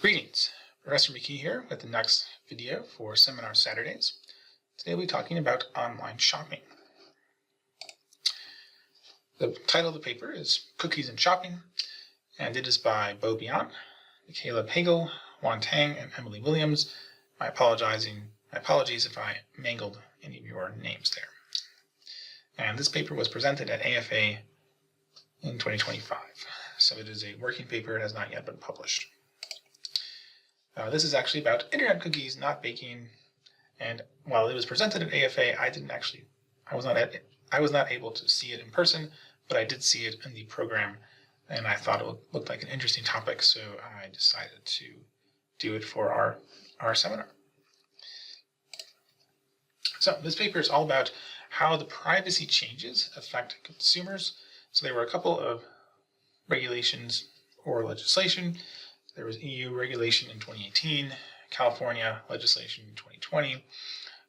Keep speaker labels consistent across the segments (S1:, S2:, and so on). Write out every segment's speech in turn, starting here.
S1: Greetings, Professor McKee here with the next video for Seminar Saturdays. Today we'll be talking about online shopping. The title of the paper is Cookies and Shopping, and it is by Bian, Michaela, Pagel, Huan, Tang, and Emily Williams. My apologies if I mangled any of your names there. And this paper was presented at AFA in 2025, so it is a working paper. It has not yet been published. This is actually about internet cookies, not baking. And while it was presented at AFA, I was not able to see it in person, but I did see it in the program, and I thought it looked like an interesting topic, so I decided to do it for our seminar. So this paper is all about how the privacy changes affect consumers. So there were a couple of regulations or legislation. There was EU regulation in 2018, California legislation in 2020,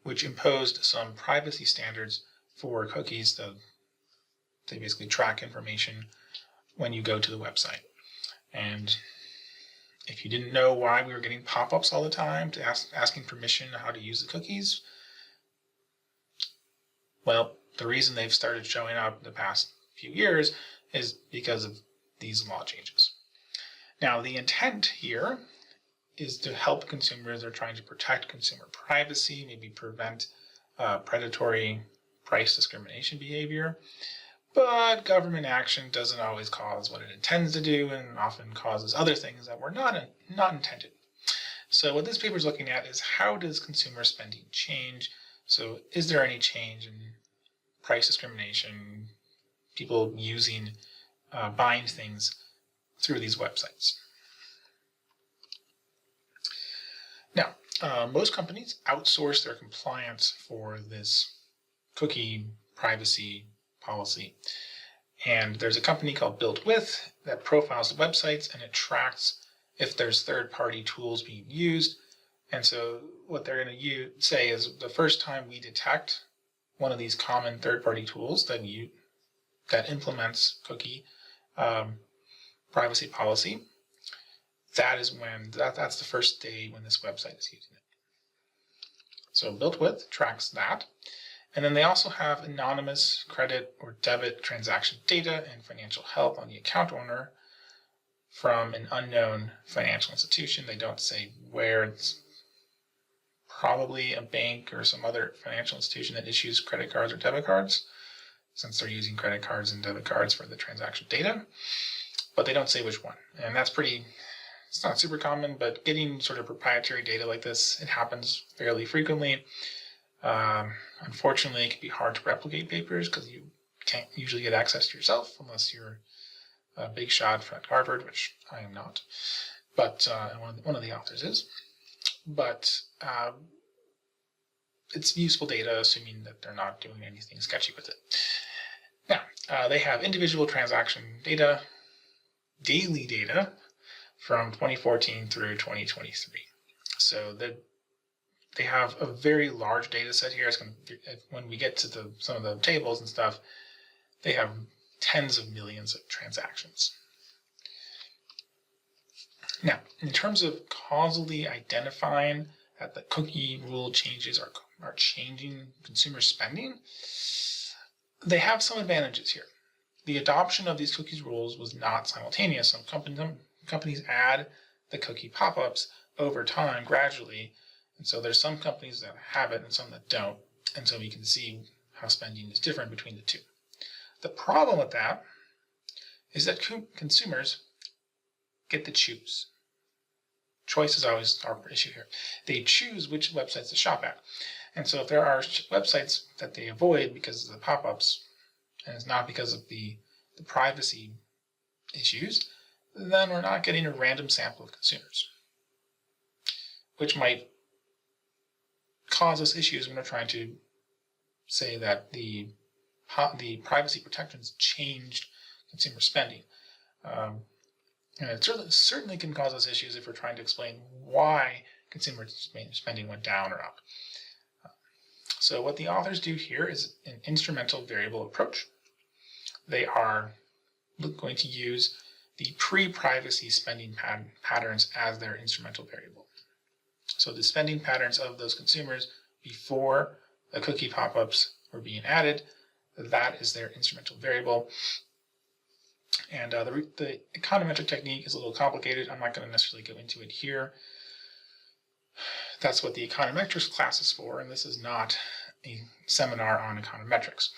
S1: which imposed some privacy standards for cookies. They basically track information when you go to the website. And if you didn't know why we were getting pop-ups all the time to asking permission how to use the cookies, well, the reason they've started showing up the past few years is because of these law changes. Now, the intent here is to help consumers. They're trying to protect consumer privacy, maybe prevent predatory price discrimination behavior. But government action doesn't always cause what it intends to do, and often causes other things that were not intended. So what this paper is looking at is, how does consumer spending change? So is there any change in price discrimination, people buying things through these websites? Now, most companies outsource their compliance for this cookie privacy policy. And there's a company called Built With that profiles the websites, and it tracks if there's third-party tools being used. And so what they're going to say is, the first time we detect one of these common third-party tools that implements cookie privacy policy, that's the first day when this website is using it. So Built With tracks that. And then they also have anonymous credit or debit transaction data and financial help on the account owner from an unknown financial institution. They don't say where. It's probably a bank or some other financial institution that issues credit cards or debit cards, since they're using credit cards and debit cards for the transaction data. But they don't say which one. And it's not super common, but getting sort of proprietary data like this, it happens fairly frequently. Unfortunately, it can be hard to replicate papers because you can't usually get access to yourself unless you're a big shot at Harvard, which I am not, but one of the authors is. But it's useful data, assuming that they're not doing anything sketchy with it. Now, they have individual transaction data, daily data, from 2014 through 2023. So they have a very large data set here. When we get to some of the tables and stuff, they have tens of millions of transactions. Now, in terms of causally identifying that the cookie rule changes are changing consumer spending, they have some advantages here. The adoption of these cookies rules was not simultaneous. Some companies add the cookie pop-ups over time gradually. And so there's some companies that have it and some that don't. And so we can see how spending is different between the two. The problem with that is that consumers get to choose. Choice is always our issue here. They choose which websites to shop at. And so if there are websites that they avoid because of the pop-ups, and it's not because of the privacy issues, then we're not getting a random sample of consumers, which might cause us issues when we're trying to say that the privacy protections changed consumer spending. And it certainly can cause us issues if we're trying to explain why consumer spending went down or up. So what the authors do here is an instrumental variable approach. They are going to use the pre-privacy spending patterns as their instrumental variable. So the spending patterns of those consumers before the cookie pop-ups were being added, that is their instrumental variable. And the econometric technique is a little complicated. I'm not going to necessarily go into it here. That's what the econometrics class is for, and this is not a seminar on econometrics.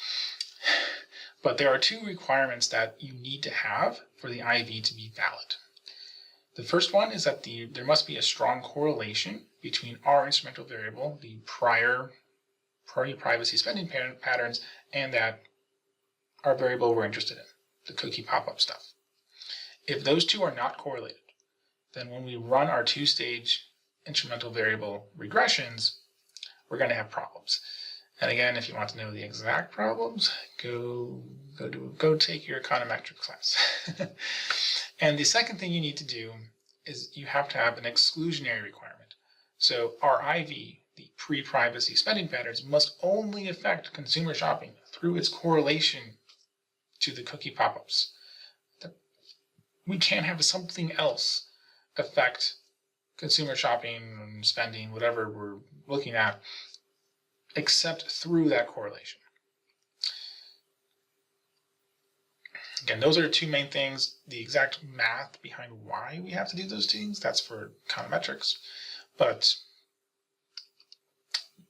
S1: But there are two requirements that you need to have for the IV to be valid. The first one is that there must be a strong correlation between our instrumental variable, the prior privacy spending patterns, and that our variable we're interested in, the cookie pop-up stuff. If those two are not correlated, then when we run our two-stage instrumental variable regressions, we're going to have problems. And again, if you want to know the exact problems, go take your econometric class. And the second thing you need to do is you have to have an exclusionary requirement. So our IV, the pre-privacy spending patterns, must only affect consumer shopping through its correlation to the cookie pop-ups. We can't have something else affect consumer shopping and spending, whatever we're looking at, except through that correlation. Again, those are two main things. The exact math behind why we have to do those things, that's for econometrics, but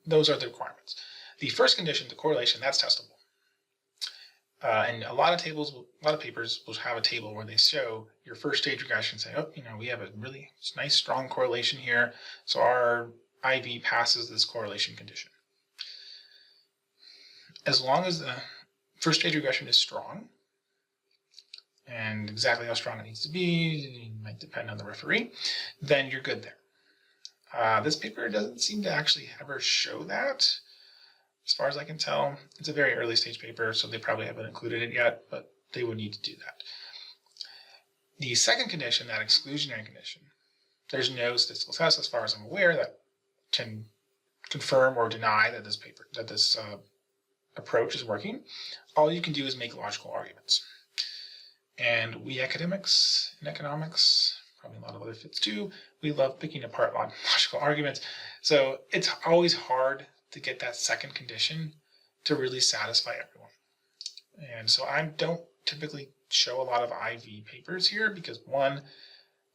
S1: those are the requirements. The first condition, the correlation, that's testable. And a lot of papers will have a table where they show your first stage regression, say, oh, we have a really nice, strong correlation here, so our IV passes this correlation condition. As long as the first stage regression is strong, and exactly how strong it needs to be, it might depend on the referee, then you're good there. This paper doesn't seem to actually ever show that. As far as I can tell, it's a very early stage paper, so they probably haven't included it yet, but they would need to do that. The second condition, that exclusionary condition, there's no statistical test, as far as I'm aware, that can confirm or deny that this approach is working. All you can do is make logical arguments. And we academics in economics, probably a lot of other fits too, we love picking apart logical arguments. So it's always hard to get that second condition to really satisfy everyone. And so I don't typically show a lot of IV papers here because, one,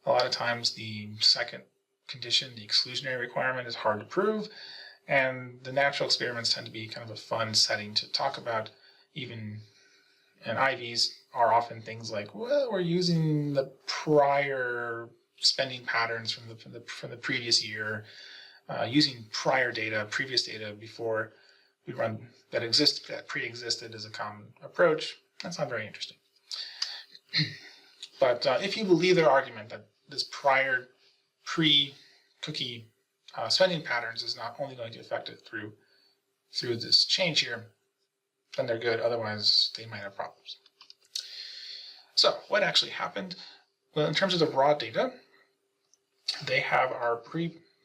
S1: a lot of times the second condition, the exclusionary requirement, is hard to prove, and the natural experiments tend to be kind of a fun setting to talk about. And IVs are often things like, well, we're using the prior spending patterns from the previous year, using prior data, previous data before we run that pre-existed as a common approach. That's not very interesting. But if you believe their argument that this prior pre-cookie spending patterns is not only going to affect it through this change here, then they're good. Otherwise, they might have problems. So what actually happened? Well, in terms of the raw data, they have our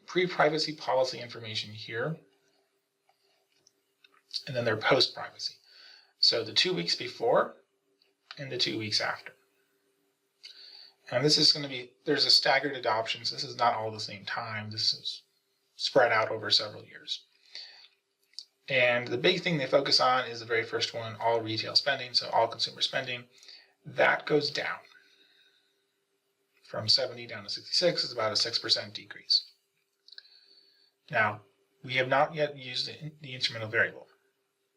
S1: pre-privacy policy information here, and then their post-privacy. So the 2 weeks before and the 2 weeks after. And this is going to be, there's a staggered adoption, so this is not all the same time. This is spread out over several years. And the big thing they focus on is the very first one, all retail spending, so all consumer spending. That goes down from 70 down to 66, is about a 6% decrease. Now, we have not yet used the instrumental variable.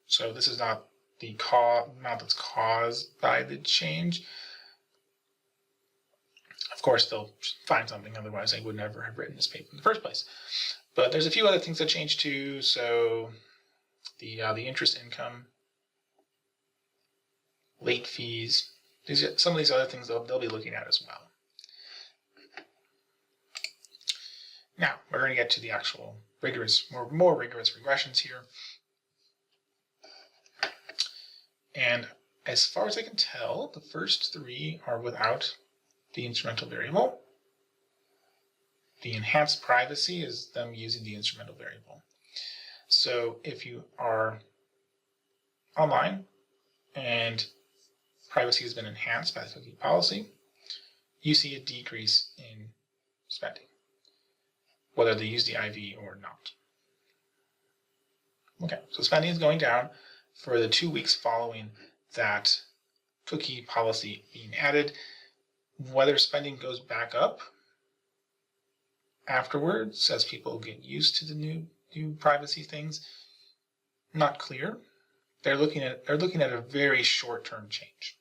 S1: So this is not the amount that's caused by the change. Of course, they'll find something, otherwise they would never have written this paper in the first place. But there's a few other things that change too. So the interest income, late fees, some of these other things they'll be looking at as well. Now, we're going to get to the actual more rigorous regressions here. And as far as I can tell, the first three are without the instrumental variable. The enhanced privacy is them using the instrumental variable. So if you are online and privacy has been enhanced by the cookie policy, you see a decrease in spending, whether they use the IV or not. Okay, so spending is going down for the 2 weeks following that cookie policy being added. Whether spending goes back up afterwards as people get used to the new privacy things, not clear. They're looking at a very short-term change.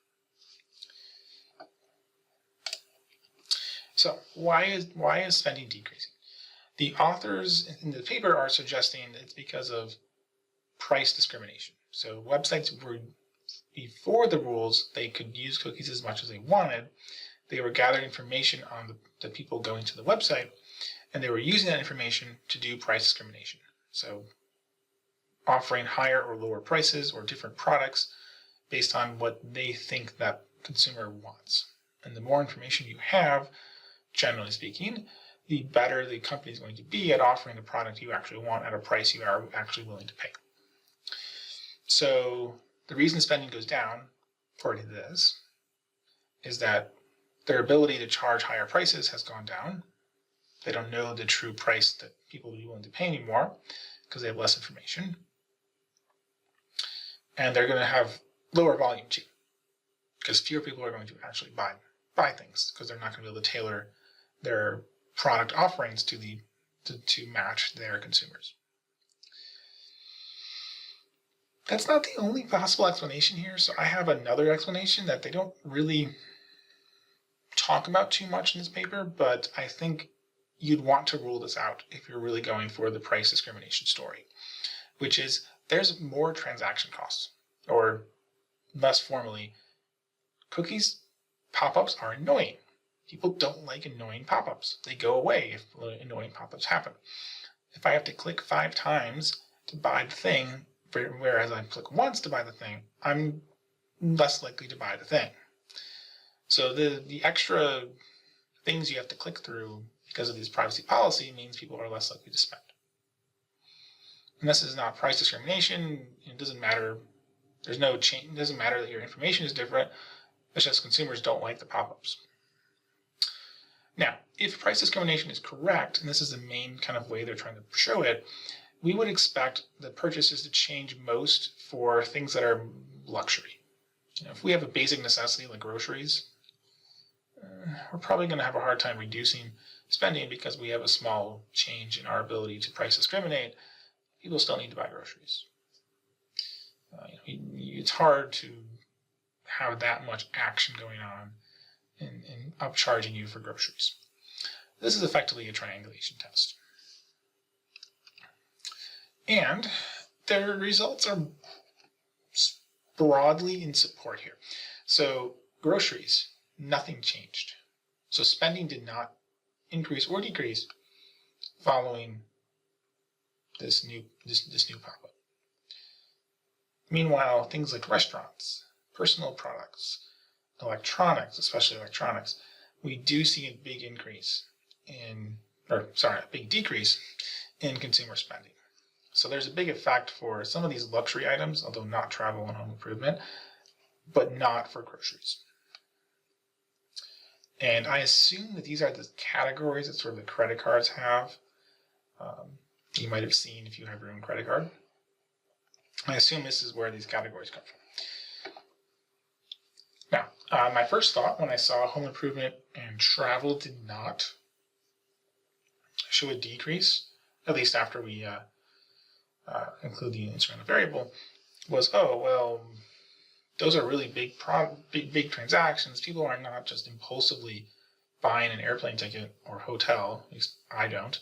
S1: So why is spending decreasing? The authors in the paper are suggesting it's because of price discrimination. So websites were, before the rules, they could use cookies as much as they wanted. They were gathering information on the people going to the website, and they were using that information to do price discrimination. So offering higher or lower prices or different products based on what they think that consumer wants. And the more information you have, generally speaking, the better the company is going to be at offering the product you actually want at a price you are actually willing to pay. So the reason spending goes down, according to this, is that their ability to charge higher prices has gone down. They don't know the true price that people will be willing to pay anymore because they have less information. And they're going to have lower volume too, because fewer people are going to actually buy things, because they're not going to be able to tailor their product offerings to match their consumers. That's not the only possible explanation here. So I have another explanation that they don't really talk about too much in this paper, but I think you'd want to rule this out if you're really going for the price discrimination story, which is there's more transaction costs, or less formally, cookies pop-ups are annoying. People don't like annoying pop-ups. They go away if annoying pop-ups happen. If I have to click 5 times to buy the thing, whereas I click once to buy the thing, I'm less likely to buy the thing. So the extra things you have to click through because of this privacy policy means people are less likely to spend. And this is not price discrimination. It doesn't matter. There's no change. It doesn't matter that your information is different. It's just consumers don't like the pop-ups. Now, if price discrimination is correct, and this is the main kind of way they're trying to show it, we would expect the purchases to change most for things that are luxury. If we have a basic necessity like groceries, we're probably going to have a hard time reducing spending because we have a small change in our ability to price discriminate. People still need to buy groceries. It's hard to have that much action going on in upcharging you for groceries. This is effectively a triangulation test. And their results are broadly in support here. So groceries, nothing changed. So spending did not increase or decrease following this new pop-up. Meanwhile, things like restaurants, personal products, electronics, especially electronics, we do see a big decrease in consumer spending. So there's a big effect for some of these luxury items, although not travel and home improvement, but not for groceries. And I assume that these are the categories that sort of the credit cards have. You might have seen if you have your own credit card. I assume this is where these categories come from. Now, my first thought when I saw home improvement and travel did not show a decrease, at least after we include the instrumental variable, was, oh, well, those are really big transactions. People are not just impulsively buying an airplane ticket or hotel, at least I don't,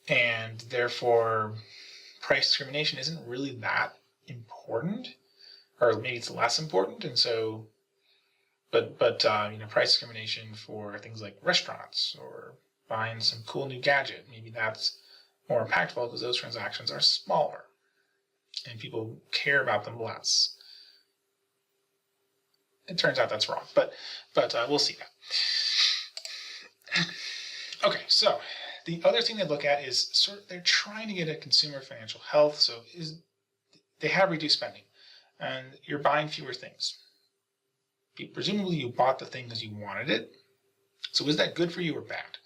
S1: and therefore price discrimination isn't really that important, or maybe it's less important, and so, but price discrimination for things like restaurants or buying some cool new gadget, maybe that's more impactful because those transactions are smaller and people care about them less. It turns out that's wrong, but we'll see that. Okay, so the other thing they look at is they're trying to get at consumer financial health. So they have reduced spending, and you're buying fewer things. Presumably, you bought the thing because you wanted it, So is that good for you or bad?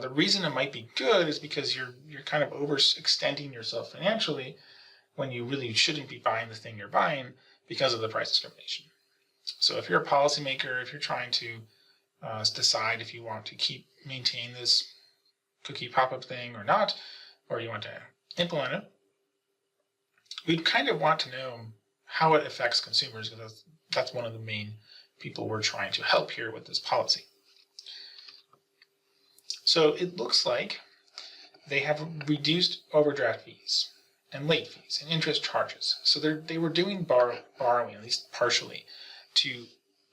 S1: The reason it might be good is because you're kind of overextending yourself financially when you really shouldn't be buying the thing you're buying because of the price discrimination. So if you're a policymaker, if you're trying to decide if you want to maintain this cookie pop-up thing or not, or you want to implement it, we'd kind of want to know how it affects consumers, because that's one of the main people we're trying to help here with this policy. So it looks like they have reduced overdraft fees and late fees and interest charges. So they were doing borrowing, at least partially, to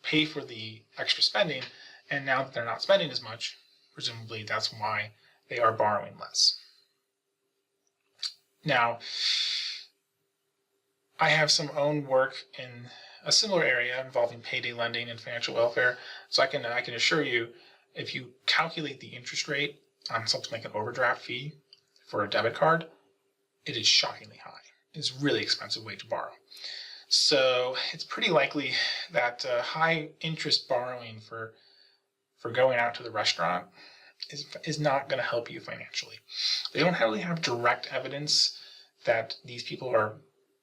S1: pay for the extra spending, and now that they're not spending as much, presumably that's why they are borrowing less. Now, I have some own work in a similar area involving payday lending and financial welfare, so I can assure you, if you calculate the interest rate on something like an overdraft fee for a debit card, it is shockingly high. It's a really expensive way to borrow. So it's pretty likely that high interest borrowing for going out to the restaurant is not going to help you financially. They don't really have direct evidence that these people are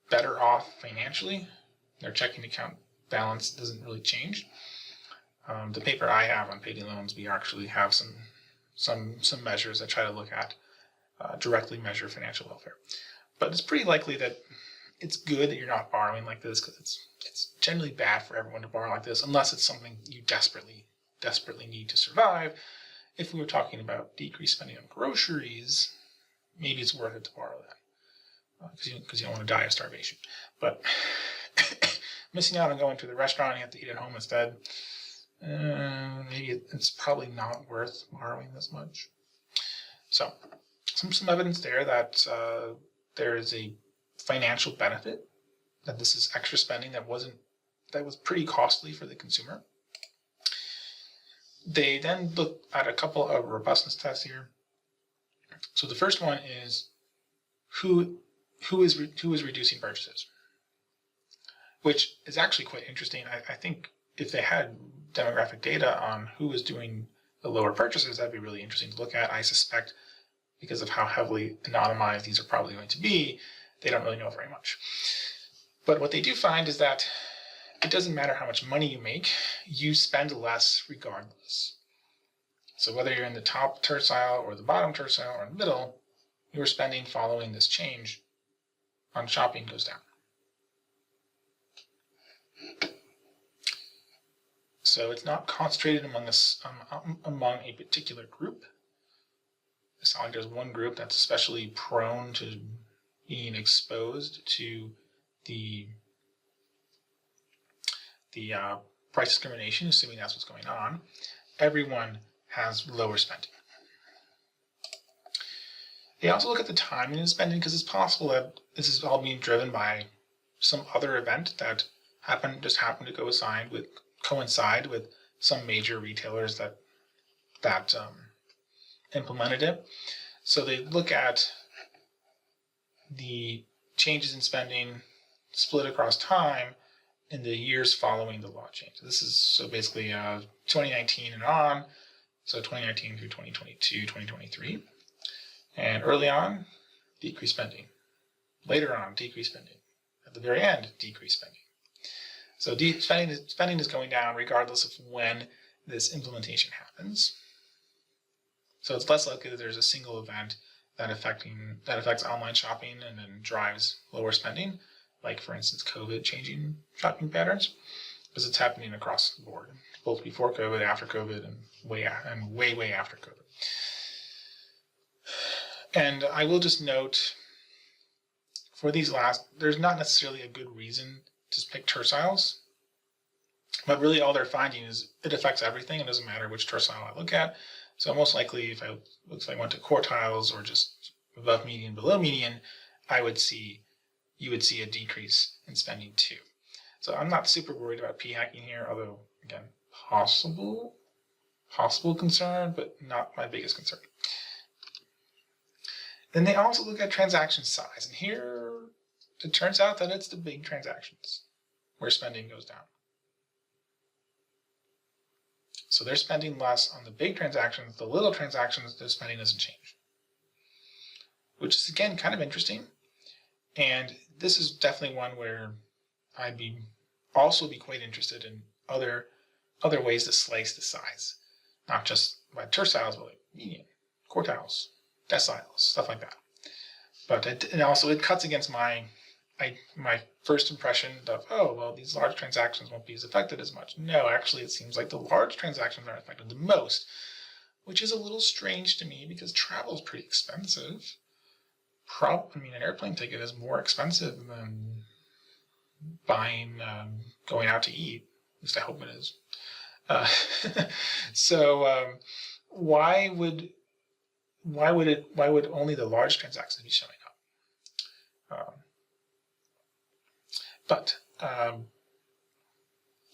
S1: better off financially. Their checking account balance doesn't really change. The paper I have on payday loans, we actually have some measures that try to look at directly measure financial welfare. But it's pretty likely that it's good that you're not borrowing like this, because it's generally bad for everyone to borrow like this, unless it's something you desperately need to survive. If we were talking about decreased spending on groceries, maybe it's worth it to borrow that, because you don't want to die of starvation. But missing out on going to the restaurant, you have to eat at home instead. Maybe it's probably not worth borrowing this much. So some evidence there that there is a financial benefit, that this is extra spending that was pretty costly for the consumer. They then look at a couple of robustness tests here. So the first one is who is reducing purchases, which is actually quite interesting. I think if they had demographic data on who was doing the lower purchases, that'd be really interesting to look at. I suspect because of how heavily anonymized these are probably going to be, they don't really know very much. But what they do find is that it doesn't matter how much money you make, you spend less regardless. So whether you're in the top tercile or the bottom tercile or in the middle, your spending following this change on shopping goes down. So it's not concentrated among a particular group. It's not like there's one group that's especially prone to being exposed to the price discrimination, assuming that's what's going on. Everyone has lower spending. They also look at the timing of spending, because it's possible that this is all being driven by some other event that just happened to coincide with some major retailers that implemented it. So they look at the changes in spending split across time in the years following the law change. This is so basically 2019 and on, so 2019 through 2022, 2023. And early on, decreased spending. Later on, decreased spending. At the very end, decreased spending. So spending is going down regardless of when this implementation happens. So it's less likely that there's a single event that affects online shopping and then drives lower spending, like for instance COVID changing shopping patterns, because it's happening across the board, both before COVID, after COVID, and way after COVID. And I will just note, for these there's not necessarily a good reason to pick terciles, but really all they're finding is it affects everything. It doesn't matter which tercile I look at. So most likely, if I went to quartiles or just above median, below median, you would see a decrease in spending too. So I'm not super worried about p-hacking here, although again, possible concern, but not my biggest concern. Then they also look at transaction size, and here it turns out that it's the big transactions where spending goes down. So they're spending less on the big transactions. The little transactions, their spending doesn't change, which is, again, kind of interesting. And this is definitely one where I'd also be quite interested in other ways to slice the size, not just by terciles, but like median, quartiles, deciles, stuff like that. But it cuts against my first impression of, oh, well, these large transactions won't be as affected as much. No, actually, it seems like the large transactions are affected the most, which is a little strange to me because travel is pretty expensive. An airplane ticket is more expensive than buying, going out to eat. At least I hope it is. So why would only the large transactions be showing up?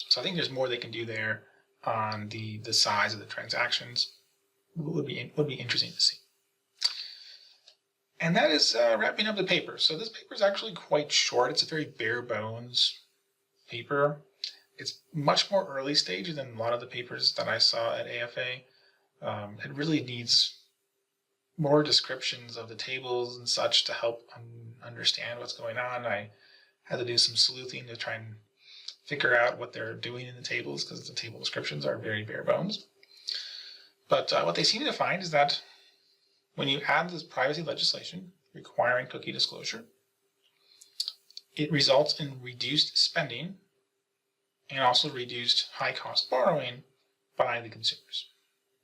S1: So I think there's more they can do there on the size of the transactions. Would be interesting to see. And that is wrapping up the paper. So this paper is actually quite short. It's a very bare bones paper. It's much more early stage than a lot of the papers that I saw at AFA. It really needs more descriptions of the tables and such to help understand what's going on. I had to do some sleuthing to try and figure out what they're doing in the tables because the table descriptions are very bare bones. But what they seem to find is that when you add this privacy legislation requiring cookie disclosure, it results in reduced spending and also reduced high-cost borrowing by the consumers.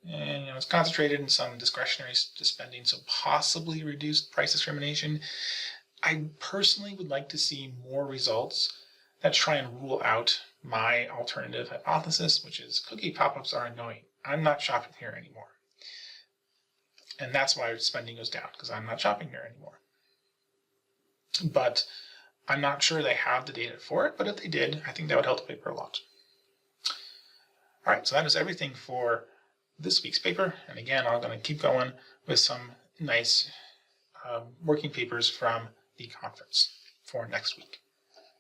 S1: And it's concentrated in some discretionary spending, so possibly reduced price discrimination. I personally would like to see more results that try and rule out my alternative hypothesis, which is cookie pop-ups are annoying. I'm not shopping here anymore. And that's why spending goes down, because I'm not shopping here anymore. But I'm not sure they have the data for it, but if they did, I think that would help the paper a lot. All right, so that is everything for this week's paper. And again, I'm going to keep going with some nice working papers from the conference for next week.